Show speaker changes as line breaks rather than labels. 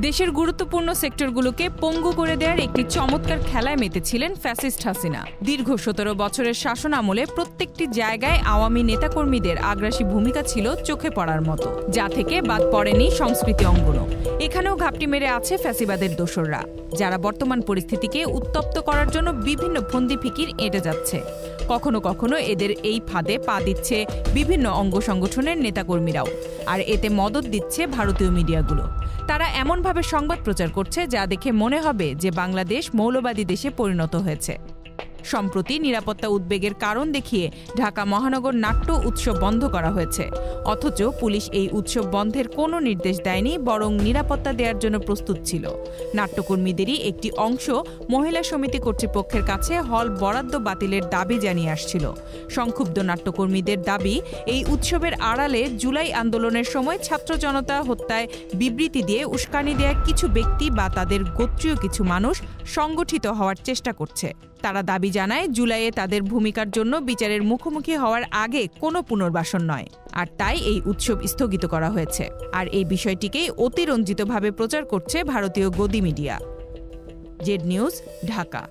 দেশের গুরুত্বপূর্ণ সেক্টরগুলোকে পঙ্গু করে দেওয়ার একটি চমৎকার খেলায় মেতেছিলেন ফ্যাসিস্ট হাসিনা। দীর্ঘ ১৭ বছরের শাসন আমলে প্রত্যেকটি জায়গায় আওয়ামী নেতাকর্মীদের আগ্রাসী ভূমিকা ছিল চোখে পড়ার মতো, যা থেকে বাদ পড়েনি সংস্কৃতি অঙ্গনও। এখানেও ঘাপটি মেরে আছে ফ্যাসিবাদের দোসররা, যারা বর্তমান পরিস্থিতিকে উত্তপ্ত করার জন্য বিভিন্ন ফন্দি ফিকির এঁটে যাচ্ছে। কখনো কখনো এদের এই ফাঁদে পা দিচ্ছে বিভিন্ন অঙ্গ সংগঠনের নেতাকর্মীরাও, আর এতে মদদ দিচ্ছে ভারতীয় মিডিয়াগুলো। তারা এমনভাবে সংবাদ প্রচার করছে যা দেখে মনে হবে যে বাংলাদেশ মৌলবাদী দেশে পরিণত হয়েছে। সম্প্রতি নিরাপত্তা উদ্বেগের কারণ দেখিয়ে ঢাকা মহানগর নাট্য উৎসব বন্ধ করা হয়েছে, অথচ পুলিশ এই উৎসব বন্ধের কোনো নির্দেশ দেয়নি, বরং নিরাপত্তা দেওয়ার জন্য প্রস্তুত ছিল। নাট্যকর্মীদেরই একটি অংশ মহিলা সমিতি কর্তৃপক্ষের কাছে হল বরাদ্দ বাতিলের দাবি জানিয়ে আসছিল। সংক্ষুব্ধ নাট্যকর্মীদের দাবি, এই উৎসবের আড়ালে জুলাই আন্দোলনের সময় ছাত্র জনতা হত্যায় বিবৃতি দিয়ে উস্কানি দেয়া কিছু ব্যক্তি বা তাদের গোত্রীয় কিছু মানুষ সংগঠিত হওয়ার চেষ্টা করছে। তারা দাবি জানায়, জুলাইয়ে তাদের ভূমিকার জন্য বিচারের মুখোমুখি হওয়ার আগে কোনো পুনর্বাসন নয়, আর তাই এই উৎসব স্থগিত করা হয়েছে। আর এই বিষয়টিকেই অতিরঞ্জিতভাবে প্রচার করছে ভারতীয় গদি মিডিয়া। Z news, Dhaka.